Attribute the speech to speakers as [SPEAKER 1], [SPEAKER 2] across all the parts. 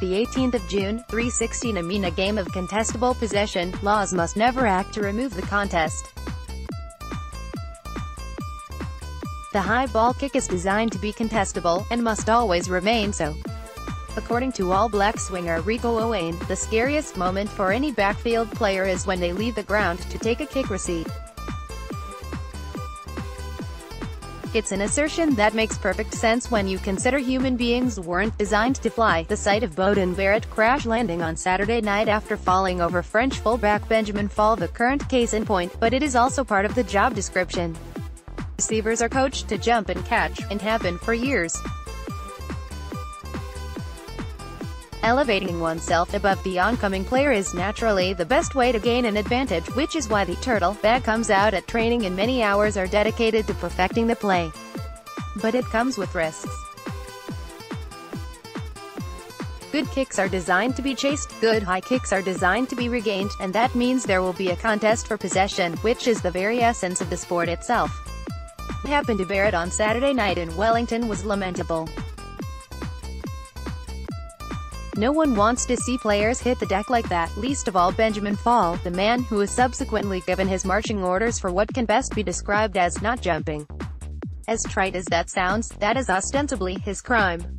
[SPEAKER 1] The 18th of June, 3:16 a game of contestable possession, laws must never act to remove the contest. The high ball kick is designed to be contestable, and must always remain so. According to All Black swinger Rieko Ioane, the scariest moment for any backfield player is when they leave the ground to take a kick receipt. It's an assertion that makes perfect sense when you consider human beings weren't designed to fly. The sight of Beauden Barrett crash landing on Saturday night after falling over French fullback Benjamin Fall the current case in point, but it is also part of the job description. Receivers are coached to jump and catch, and have been for years. Elevating oneself above the oncoming player is naturally the best way to gain an advantage, which is why the turtle bag comes out at training and many hours are dedicated to perfecting the play. But it comes with risks. Good kicks are designed to be chased, good high kicks are designed to be regained, and that means there will be a contest for possession, which is the very essence of the sport itself. What happened to Barrett on Saturday night in Wellington was lamentable. No one wants to see players hit the deck like that, least of all Benjamin Fall, the man who was subsequently given his marching orders for what can best be described as not jumping. As trite as that sounds, that is ostensibly his crime.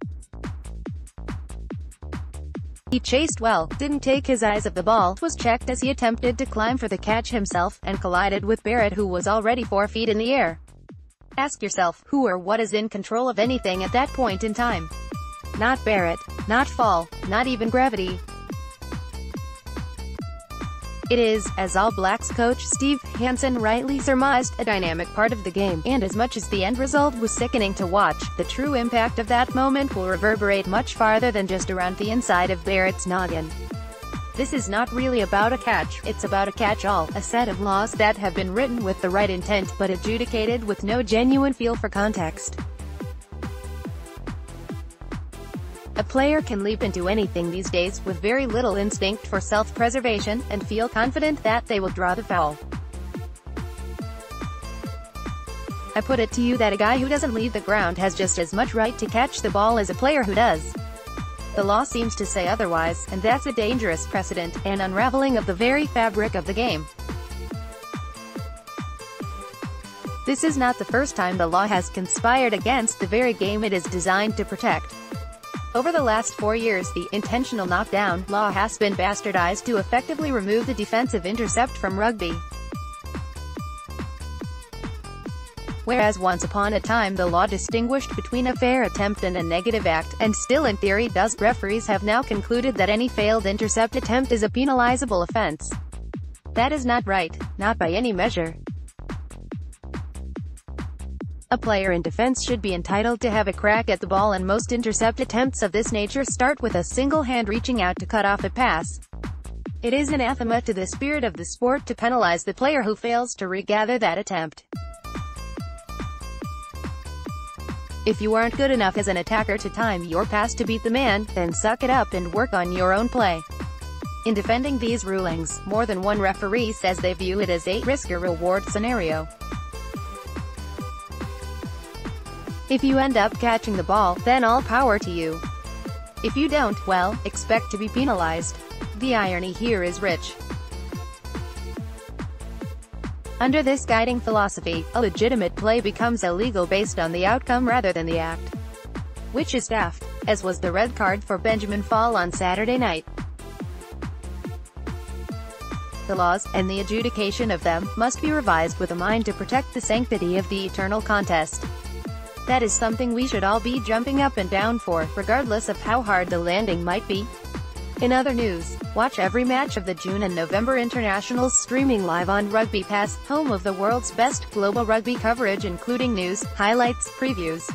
[SPEAKER 1] He chased well, didn't take his eyes off the ball, was checked as he attempted to climb for the catch himself, and collided with Barrett, who was already 4 feet in the air. Ask yourself, who or what is in control of anything at that point in time? Not Barrett, not Fall, not even gravity. It is, as All Blacks coach Steve Hansen rightly surmised, a dynamic part of the game, and as much as the end result was sickening to watch, the true impact of that moment will reverberate much farther than just around the inside of Barrett's noggin. This is not really about a catch, it's about a catch-all, a set of laws that have been written with the right intent, but adjudicated with no genuine feel for context. A player can leap into anything these days, with very little instinct for self-preservation, and feel confident that they will draw the foul. I put it to you that a guy who doesn't leave the ground has just as much right to catch the ball as a player who does. The law seems to say otherwise, and that's a dangerous precedent, an unraveling of the very fabric of the game. This is not the first time the law has conspired against the very game it is designed to protect. Over the last 4 years, the intentional knockdown law has been bastardized to effectively remove the defensive intercept from rugby. Whereas once upon a time the law distinguished between a fair attempt and a negative act, and still in theory does, referees have now concluded that any failed intercept attempt is a penalizable offense. That is not right, not by any measure. A player in defense should be entitled to have a crack at the ball, and most intercept attempts of this nature start with a single hand reaching out to cut off a pass. It is anathema to the spirit of the sport to penalize the player who fails to regather that attempt. If you aren't good enough as an attacker to time your pass to beat the man, then suck it up and work on your own play. In defending these rulings, more than one referee says they view it as a risk-or-reward scenario. If you end up catching the ball, then all power to you. If you don't, well, expect to be penalized. The irony here is rich. Under this guiding philosophy, a legitimate play becomes illegal based on the outcome rather than the act. Which is daft, as was the red card for Benjamin Fall on Saturday night. The laws, and the adjudication of them, must be revised with a mind to protect the sanctity of the eternal contest. That is something we should all be jumping up and down for, regardless of how hard the landing might be. In other news, watch every match of the June and November internationals streaming live on Rugby Pass, home of the world's best global rugby coverage including news, highlights, previews,